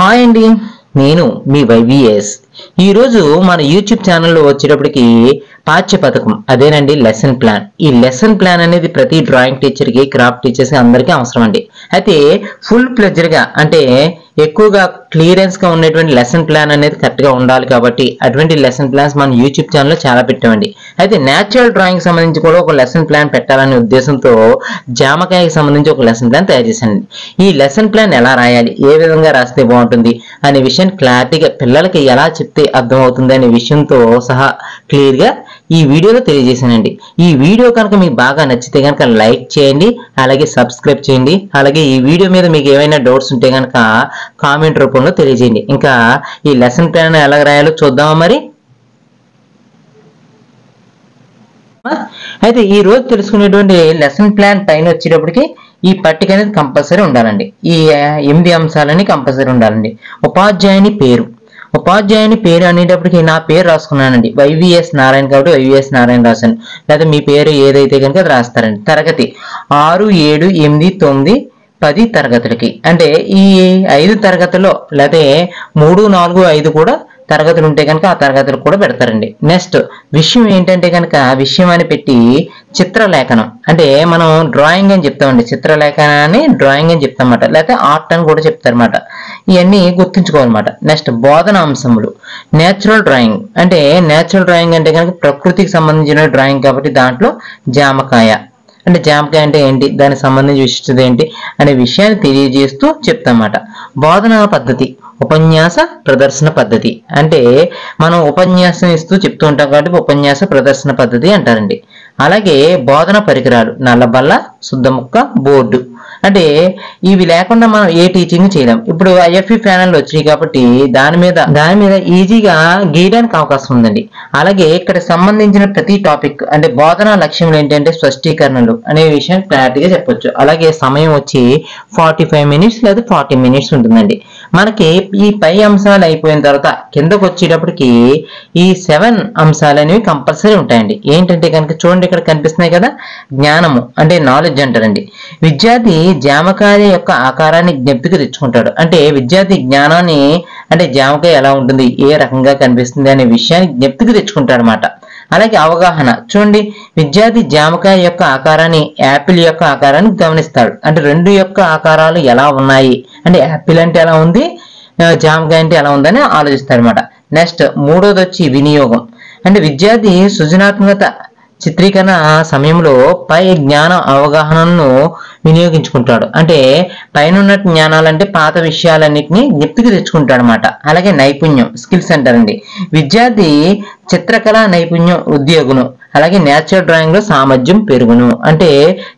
Hi అండి, నేను మీ YVS. ఈరోజు మన యూట్యూబ్ ఛానల్లో వచ్చేటప్పటికి పాఠ్య పథకం అదేనండి లెసన్ ప్లాన్. ఈ లెసన్ ప్లాన్ అనేది ప్రతి డ్రాయింగ్ టీచర్కి, క్రాఫ్ట్ టీచర్స్కి అందరికీ అవసరం అండి. అయితే ఫుల్ ప్లెజర్గా అంటే ఎక్కువగా క్లియరెన్స్గా ఉన్నటువంటి లెసన్ ప్లాన్ అనేది కరెక్ట్గా ఉండాలి కాబట్టి అటువంటి లెసన్ ప్లాన్స్ మన యూట్యూబ్ ఛానల్లో చాలా పెట్టామండి. అయితే న్యాచురల్ డ్రాయింగ్ సంబంధించి కూడా ఒక లెసన్ ప్లాన్ పెట్టాలనే ఉద్దేశంతో జామకాయకి సంబంధించి ఒక లెసన్ ప్లాన్ తయారు చేశానండి. ఈ లెసన్ ప్లాన్ ఎలా రాయాలి, ఏ విధంగా రాస్తే బాగుంటుంది అనే విషయాన్ని క్లారిటీగా పిల్లలకి ఎలా చెప్తే అర్థమవుతుంది అనే విషయంతో సహా క్లియర్గా ఈ వీడియోలో తెలియజేశానండి. ఈ వీడియో కనుక మీకు బాగా నచ్చితే కనుక లైక్ చేయండి, అలాగే సబ్స్క్రైబ్ చేయండి. అలాగే ఈ వీడియో మీద మీకు ఏమైనా డౌట్స్ ఉంటే కనుక కామెంట్ రూపంలో తెలియజేయండి. ఇంకా ఈ లెసన్ ప్లాన్ ఎలా రాయాలో చూద్దామా మరి. అయితే ఈ రోజు తెలుసుకునేటువంటి లెసన్ ప్లాన్ పైన వచ్చేటప్పటికి ఈ పట్టిక అనేది కంపల్సరీ ఉండాలండి. ఈ 8 అంశాలని కంపల్సరీ ఉండాలండి. ఉపాధ్యాయుని పేరు, ఉపాధ్యాయుని పేరు అనేటప్పటికి నా పేరు రాసుకున్నానండి, వైవిఎస్ నారాయణ కాబట్టి వైవిఎస్ నారాయణ రాశాను. లేదా మీ పేరు ఏదైతే కనుక అది రాస్తారండి. తరగతి 6, 7, 8, 9, 10 తరగతులకి, అంటే ఈ 5 తరగతుల్లో లేదా 3, 4, 5 కూడా తరగతులు ఉంటే కనుక ఆ తరగతులు కూడా పెడతారండి. నెక్స్ట్ విషయం ఏంటంటే కనుక విషయం అని పెట్టి చిత్రలేఖనం, అంటే మనం డ్రాయింగ్ అని చెప్తామండి, చిత్రలేఖనాన్ని డ్రాయింగ్ అని చెప్తామన్నమాట, లేకపోతే ఆర్ట్ అని కూడా చెప్తారన్నమాట. ఇవన్నీ గుర్తుంచుకోవాలన్నమాట. నెక్స్ట్ బోధన అంశములు, నేచురల్ డ్రాయింగ్, అంటే నేచురల్ డ్రాయింగ్ అంటే కనుక ప్రకృతికి సంబంధించిన డ్రాయింగ్ కాబట్టి దాంట్లో జామకాయ, అంటే జామకాయ అంటే ఏంటి, దానికి సంబంధించిన విశిష్టత ఏంటి అనే విషయాన్ని తెలియజేస్తూ చెప్తామన్నమాట. బోధనా పద్ధతి, ఉపన్యాస ప్రదర్శన పద్ధతి, అంటే మనం ఉపన్యాసం ఇస్తూ చెప్తూ ఉంటాం కాబట్టి ఉపన్యాస ప్రదర్శన పద్ధతి అంటారండి. అలాగే బోధన పరికరాలు, నల్లబల్ల, శుద్ధముక్క, బోర్డు, అంటే ఇవి లేకుండా మనం ఏ టీచింగ్ చేయలేం. ఇప్పుడు ఐఎఫ్ఈ ప్యానల్ వచ్చినాయి కాబట్టి దాని మీద ఈజీగా గీయడానికి అవకాశం ఉందండి. అలాగే ఇక్కడ సంబంధించిన ప్రతి టాపిక్ అంటే బోధనా లక్ష్యం ఏంటంటే స్పష్టీకరణలు అనే విషయం క్లారిటీగా చెప్పొచ్చు. అలాగే సమయం వచ్చి 45 మినిట్స్ లేదా 40 మినిట్స్ ఉంటుందండి. మనకి ఈ పై అంశాలు అయిపోయిన తర్వాత కిందకు వచ్చేటప్పటికి ఈ 7 అంశాలు అనేవి కంపల్సరీ ఉంటాయండి. ఏంటంటే కనుక చూడండి, ఇక్కడ కనిపిస్తున్నాయి కదా, జ్ఞానము అంటే నాలెడ్జ్ అంటారండి. విద్యార్థి జామకాయ యొక్క ఆకారాన్ని జ్ఞప్తికి తెచ్చుకుంటాడు, అంటే విద్యార్థి జ్ఞానాన్ని అంటే జామకాయ ఎలా ఉంటుంది, ఏ రకంగా కనిపిస్తుంది అనే విషయాన్ని జ్ఞప్తికి తెచ్చుకుంటాడు అన్నమాట. అలాగే అవగాహన, చూడండి విద్యార్థి జామకాయ యొక్క ఆకారాన్ని, యాపిల్ యొక్క ఆకారాన్ని గమనిస్తాడు, అంటే రెండు యొక్క ఆకారాలు ఎలా ఉన్నాయి, అంటే యాపిల్ అంటే ఎలా ఉంది, జామకాయ అంటే ఎలా ఉందని ఆలోచిస్తాడు అనమాట. నెక్స్ట్ మూడోది వచ్చి వినియోగం, అంటే విద్యార్థి సృజనాత్మకత చిత్రీకరణ సమయంలో పై జ్ఞాన అవగాహనను వినియోగించుకుంటాడు, అంటే పైన ఉన్న జ్ఞానాలంటే పాత విషయాలన్నింటినీ జ్ఞప్తికి తెచ్చుకుంటాడు అనమాట. అలాగే నైపుణ్యం, స్కిల్స్ అంటారండి. విద్యార్థి చిత్రకళ నైపుణ్యం ఉద్యోగును, అలాగే నేచురల్ డ్రాయింగ్ లో సామర్థ్యం పెరుగును, అంటే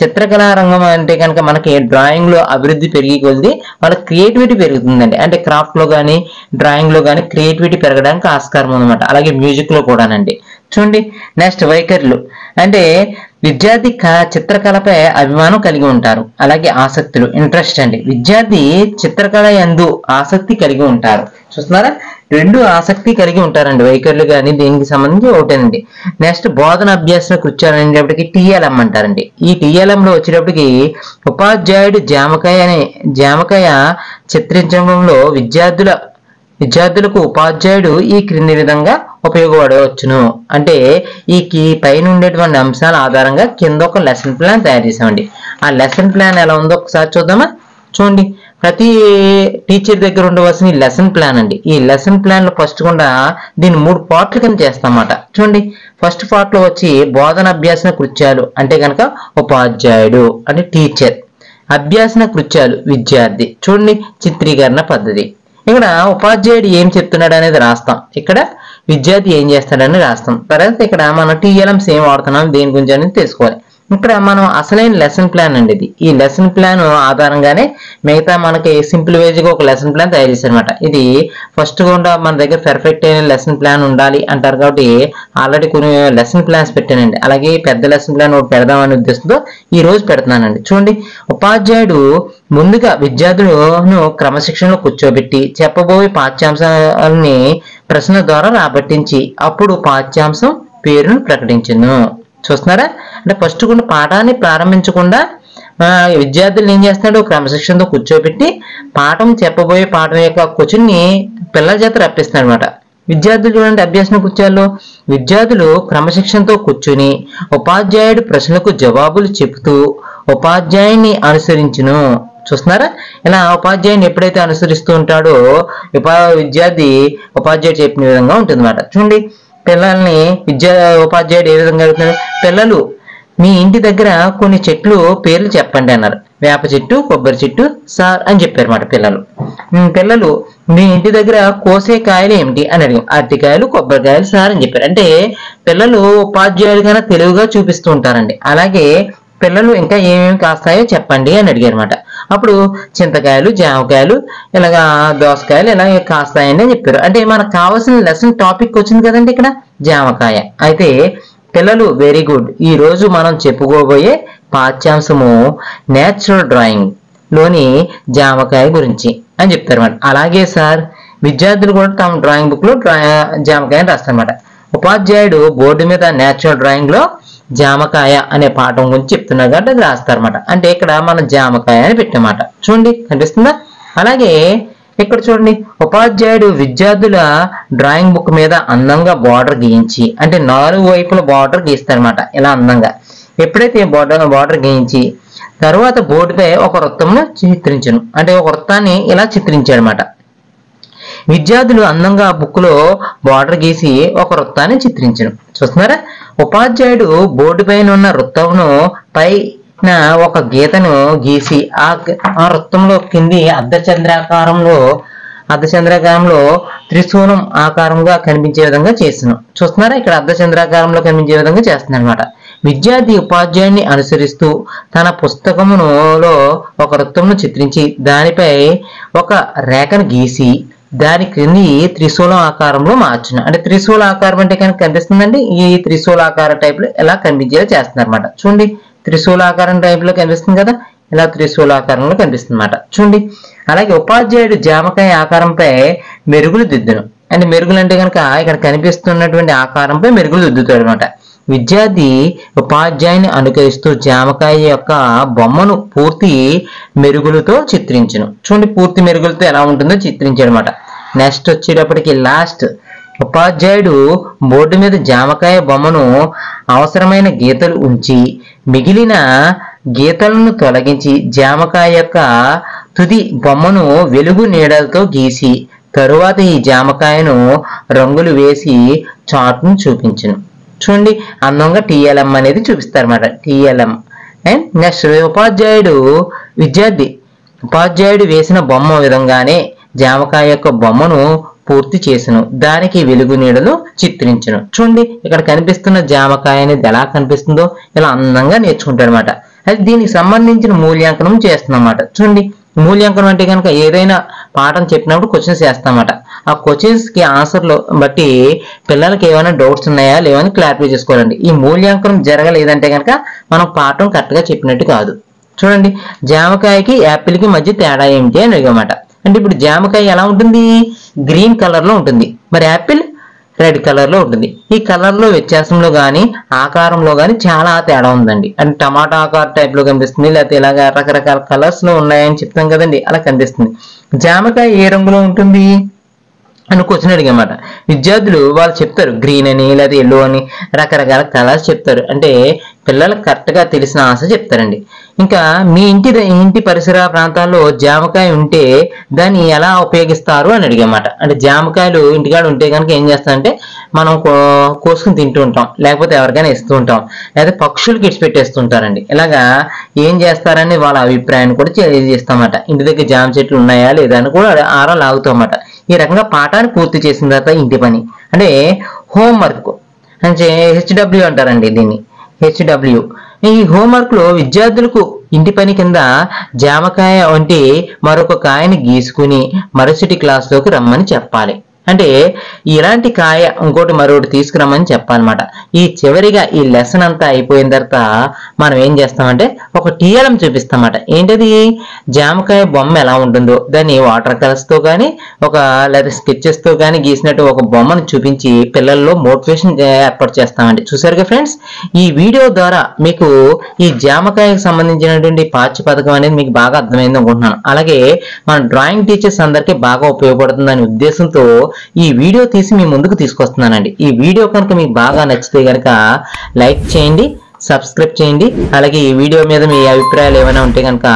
చిత్రకళా రంగం అంటే కనుక మనకి డ్రాయింగ్ లో అభివృద్ధి పెరిగి కొద్ది వాళ్ళ క్రియేటివిటీ పెరుగుతుందండి, అంటే క్రాఫ్ట్ లో కానీ డ్రాయింగ్ లో కానీ క్రియేటివిటీ పెరగడానికి ఆస్కారం ఉందన్నమాట. అలాగే మ్యూజిక్ లో కూడానండి. చూడండి నెక్స్ట్ వైఖరులు, అంటే విద్యార్థి చిత్రకళపై అభిమానం కలిగి ఉంటారు. అలాగే ఆసక్తులు, ఇంట్రెస్ట్ అండి, విద్యార్థి చిత్రకళ యందు ఆసక్తి కలిగి ఉంటారు. చూస్తున్నారా, రెండు ఆసక్తి కలిగి ఉంటారండి వైఖరులు కానీ దీనికి సంబంధించి ఒకటేనండి. నెక్స్ట్ బోధన అభ్యాసన కృత్యాలు అనేటప్పటికి టీఎల్ఎం అంటారండి. ఈ టీఎల్ఎం లో వచ్చేటప్పటికి ఉపాధ్యాయుడు జామకాయ చిత్రించడంలో విద్యార్థులకు ఉపాధ్యాయుడు ఈ క్రింది విధంగా ఉపయోగపడవచ్చును, అంటే ఈ పైన ఉండేటువంటి అంశాల ఆధారంగా కింద ఒక లెసన్ ప్లాన్ తయారు చేసామండి. ఆ లెసన్ ప్లాన్ ఎలా ఉందో ఒకసారి చూద్దామా. చూడండి, ప్రతి టీచర్ దగ్గర ఉండవలసిన ఈ లెసన్ ప్లాన్ అండి. ఈ లెసన్ ప్లాన్ లో ఫస్ట్ కూడా దీన్ని 3 పార్ట్లు కింద చేస్తామన్నమాట. చూడండి, ఫస్ట్ పార్ట్ లో వచ్చి బోధన అభ్యాసన కృత్యాలు అంటే కనుక ఉపాధ్యాయుడు అంటే టీచర్, అభ్యాసన కృత్యాలు విద్యార్థి, చూడండి చిత్రీకరణ పద్ధతి. ఇక్కడ ఉపాధ్యాయుడు ఏం చెప్తున్నాడు అనేది రాస్తాం, ఇక్కడ విద్యార్థి ఏం చేస్తాడని రాస్తాం. తర్వాత ఇక్కడ మనం టీఎల్ఎంస్ ఏం వాడుతున్నాం దేని గురించి అనేది తెలుసుకోవాలి. ఇక్కడ మనం అసలైన లెసన్ ప్లాన్ అండి ఇది. ఈ లెసన్ ప్లాన్ ఆధారంగానే మిగతా మనకి సింపుల్ వేజ్ గా ఒక లెసన్ ప్లాన్ తయారు చేశారు అనమాట. ఇది ఫస్ట్ కూడా మన దగ్గర పర్ఫెక్ట్ అయిన లెసన్ ప్లాన్ ఉండాలి అంటారు కాబట్టి ఆల్రెడీ కొన్ని లెసన్ ప్లాన్స్ పెట్టానండి. అలాగే పెద్ద లెసన్ ప్లాన్ ఒకటి పెడదామనే ఉద్దేశంతో ఈ రోజు పెడుతున్నానండి. చూడండి, ఉపాధ్యాయుడు ముందుగా విద్యార్థులను క్రమశిక్షణలో కూర్చోబెట్టి చెప్పబోయే పాఠ్యాంశాలని ప్రశ్న ద్వారా రాబట్టించి అప్పుడు పాఠ్యాంశం పేరును ప్రకటించును. చూస్తున్నారా, అంటే ఫస్ట్ కూడా పాఠాన్ని ప్రారంభించకుండా విద్యార్థులు ఏం చేస్తున్నాడు, క్రమశిక్షణతో కూర్చోబెట్టి చెప్పబోయే పాఠం యొక్క క్వశ్చన్ని పిల్లల చేత రప్పిస్తున్నాడు అనమాట. విద్యార్థులు చూడండి, అభ్యాసం కూర్చోల్లో విద్యార్థులు క్రమశిక్షణతో కూర్చుని ఉపాధ్యాయుడు ప్రశ్నలకు జవాబులు చెబుతూ ఉపాధ్యాయుని అనుసరించును. చూస్తున్నారా, ఇలా ఉపాధ్యాయుని ఎప్పుడైతే అనుసరిస్తూ ఉంటాడో విద్యార్థి ఉపాధ్యాయుడు చెప్పిన విధంగా ఉంటుంది అన్నమాట. చూడండి, పిల్లల్ని ఉపాధ్యాయుడు ఏ విధంగా అడుగుతున్నాడు, పిల్లలు మీ ఇంటి దగ్గర కొన్ని చెట్లు పేర్లు చెప్పండి అన్నారు. వేప చెట్టు, కొబ్బరి చెట్టు సార్ అని చెప్పారు అన్నమాట పిల్లలు. పిల్లలు మీ ఇంటి దగ్గర కోసే కాయలు ఏమిటి అని అడిగాం. అరటికాయలు, కొబ్బరికాయలు సార్ అని చెప్పారు. అంటే పిల్లలు ఉపాధ్యాయులు కన్నా తెలివిగా చూపిస్తూ ఉంటారండి. అలాగే పిల్లలు ఇంకా ఏమేమి కాస్తాయో చెప్పండి అని అడిగారు అనమాట. అప్పుడు చింతకాయలు, జామకాయలు, ఇలాగా దోసకాయలు ఇలా కాస్తాయని అని చెప్పారు. అంటే మనకు కావాల్సిన లెసన్ టాపిక్ వచ్చింది కదండి ఇక్కడ, జామకాయ. అయితే పిల్లలు వెరీ గుడ్, ఈ రోజు మనం చెప్పుకోబోయే పాఠ్యాంశము నేచురల్ డ్రాయింగ్ లోని జామకాయ గురించి అని చెప్తారు అన్నమాట. అలాగే సార్, విద్యార్థులు కూడా తమ డ్రాయింగ్ బుక్ లో జామకాయని రాస్తారన్నమాట. ఉపాధ్యాయుడు బోర్డు మీద నేచురల్ డ్రాయింగ్ లో జామకాయ అనే పాఠం గురించి చెప్తున్నారు కాబట్టి అది రాస్తారన్నమాట. అంటే ఇక్కడ మనం జామకాయ అని పెట్టామాట. చూడండి, కనిపిస్తుందా? అలాగే ఇక్కడ చూడండి, ఉపాధ్యాయుడు విద్యార్థుల డ్రాయింగ్ బుక్ మీద అందంగా బార్డర్ గీయించి, అంటే 4 వైపుల బార్డర్ గీస్తారన్నమాట. ఇలా అందంగా ఎప్పుడైతే బార్డర్ గీయించి తర్వాత బోర్డుపై ఒక వృత్తంను చిత్రించను, అంటే ఒక వృత్తాన్ని ఇలా చిత్రించాడు అనమాట. విద్యార్థులు అందంగా బుక్ లో బార్డర్ గీసి ఒక వృత్తాన్ని చిత్రించను. చూస్తున్నారా, ఉపాధ్యాయుడు బోర్డు పైన ఉన్న వృత్తమును పైన ఒక గీతను గీసి ఆ వృత్తంలో కింది అర్ధచంద్రాకారంలో త్రిశూలం ఆకారంగా కనిపించే విధంగా చేస్తున్నాం. చూస్తున్నారా, ఇక్కడ అర్ధచంద్రాకారంలో కనిపించే విధంగా చేస్తున్నాడు అనమాట. విద్యార్థి ఉపాధ్యాయుని అనుసరిస్తూ తన పుస్తకములో ఒక వృత్తమును చిత్రించి దానిపై ఒక రేఖను గీసి దాని క్రింది త్రిశూలం ఆకారంలో మార్చును. అంటే త్రిశూల ఆకారం అంటే కనుక కనిపిస్తుందండి, ఈ త్రిశూల ఆకార టైప్ లో ఎలా కనిపించేలా చేస్తున్నారు అనమాట. చూడండి, త్రిశూల ఆకారం టైప్ లో కనిపిస్తుంది కదా, ఇలా త్రిశూల ఆకారంలో కనిపిస్తుంది అనమాట. చూడండి, అలాగే ఉపాధ్యాయుడు జామకాయ ఆకారంపై మెరుగులు దిద్దును. అంటే మెరుగులు అంటే కనుక ఇక్కడ కనిపిస్తున్నటువంటి ఆకారంపై మెరుగులు దిద్దుతాడు అనమాట. విద్యార్థి ఉపాధ్యాయుని అనుకరిస్తూ జామకాయ యొక్క బొమ్మను పూర్తి మెరుగులతో చిత్రించును. చూడండి, పూర్తి మెరుగులతో ఎలా ఉంటుందో చిత్రించాడు అనమాట. నెక్స్ట్ వచ్చేటప్పటికి లాస్ట్, ఉపాధ్యాయుడు బోర్డు మీద జామకాయ బొమ్మను అవసరమైన గీతలు ఉంచి మిగిలిన గీతలను తొలగించి జామకాయ యొక్క తుది బొమ్మను వెలుగు నీడలతో గీసి తరువాత ఈ జామకాయను రంగులు వేసి చార్ట్ను చూపించును. చూడండి, అందంగా TLM అనేది చూపిస్తారన్నమాట. TLM. అండ్ నెక్స్ట్, ఉపాధ్యాయుడు వేసిన బొమ్మ విధంగానే జామకాయ యొక్క బొమ్మను పూర్తి చేసను, దానికి వెలుగు నీడలు చిత్రించును. చూడండి, ఇక్కడ కనిపిస్తున్న జామకాయ అనేది ఎలా కనిపిస్తుందో ఇలా అందంగా నేర్చుకుంటాడు అనమాట. అది దీనికి సంబంధించిన మూల్యాంకనం చేస్తున్నమాట. చూడండి, మూల్యాంకనం అంటే కనుక ఏదైనా పాఠం చెప్పినప్పుడు క్వశ్చన్స్ వేస్తామన్నమాట. ఆ క్వశ్చన్స్ కి ఆన్సర్లు బట్టి పిల్లలకి ఏమైనా డౌట్స్ ఉన్నాయా లేవని క్లారిఫై చేసుకోవాలండి. ఈ మూల్యాంకనం జరగలేదంటే కనుక మనం పాఠం కరెక్ట్ గా చెప్పినట్టు కాదు. చూడండి, జామకాయకి యాపిల్కి మధ్య తేడా ఏమిటి అని అడిగమాట. అంటే ఇప్పుడు జామకాయ ఎలా ఉంటుంది, గ్రీన్ కలర్ లో ఉంటుంది, మరి యాపిల్ రెడ్ కలర్ లో ఉంటుంది. ఈ కలర్ లో వ్యత్యాసంలో గానీ ఆకారంలో గానీ చాలా తేడా ఉందండి. అంటే టమాటా ఆకార టైప్ లో కనిపిస్తుంది, లేకపోతే ఇలాగా రకరకాల కలర్స్ లో ఉన్నాయని చెప్తాం కదండి, అలా కనిపిస్తుంది. జామకాయ ఏ రంగులో ఉంటుంది అని క్వశ్చన్ అడిగమాట. విద్యార్థులు వాళ్ళు చెప్తారు గ్రీన్ అని లేదా ఎల్లో అని రకరకాల కలర్స్ చెప్తారు. అంటే పిల్లలకు కరెక్ట్ గా తెలిసిన ఆన్సర్ చెప్తారండి. ఇంకా మీ ఇంటి పరిసర ప్రాంతాల్లో జామకాయ ఉంటే దాన్ని ఎలా ఉపయోగిస్తారు అని అడిగమాట. అంటే జామకాయలు ఇంటికాడ ఉంటే కనుక ఏం చేస్తారంటే మనం కోసుకుని తింటూ ఉంటాం, లేకపోతే ఎవరికైనా ఇస్తూ ఉంటాం, లేదా పక్షులకి ఇచ్చి పెట్టేస్తుంటారండి. ఇలాగా ఏం చేస్తారని వాళ్ళ అభిప్రాయాన్ని కూడా తెలియజేస్తామట. ఇంటి దగ్గర జామ చెట్లు ఉన్నాయా లేదా అని కూడా ఆరా లాగుతామట. ఈ రకంగా పాఠాన్ని పూర్తి చేసిన తర్వాత ఇంటి పని అంటే హోంవర్క్ అంటే HW అంటారండి దీన్ని, HW. ఈ హోంవర్క్ లో విద్యార్థులకు ఇంటి పని కింద జామకాయ వంటి మరొక కాయని గీసుకుని మరుసటి క్లాసులోకి రమ్మని చెప్పాలి. అంటే ఇలాంటి కాయ ఇంకోటి మరొకటి తీసుకురామని చెప్పాలన్నమాట. ఈ చివరిగా ఈ లెసన్ అంతా అయిపోయిన తర్వాత మనం ఏం చేస్తామంటే ఒక టీఎల్ఎం చూపిస్తామన్నమాట. ఏంటది? జామకాయ బొమ్మ ఎలా ఉంటుందో దాన్ని వాటర్ కలర్స్ తో కానీ లేదా స్కెచెస్ తో కానీ గీసినట్టు ఒక బొమ్మను చూపించి పిల్లల్లో మోటివేషన్ ఏర్పాటు చేస్తామండి. చూసారుగా ఫ్రెండ్స్, ఈ వీడియో ద్వారా మీకు ఈ జామకాయకు సంబంధించినటువంటి పాఠ్య పథకం అనేది మీకు బాగా అర్థమైంది అనుకుంటున్నాను. అలాగే మన డ్రాయింగ్ టీచర్స్ అందరికీ బాగా ఉపయోగపడుతుందనే ఉద్దేశంతో ఈ వీడియో తీసి మీ ముందుకు తీసుకొస్తున్నానండి. ఈ వీడియో కనుక మీకు బాగా నచ్చితే కనుక లైక్ చేయండి, సబ్స్క్రైబ్ చేయండి. అలాగే ఈ వీడియో మీద మీ అభిప్రాయాలు ఏమైనా ఉంటే కనుక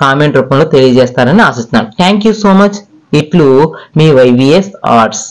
కామెంట్ రూపంలో తెలియజేస్తారని ఆశిస్తున్నాను. Thank you so much. ఇట్లు మీ YVS ఆర్ట్స్.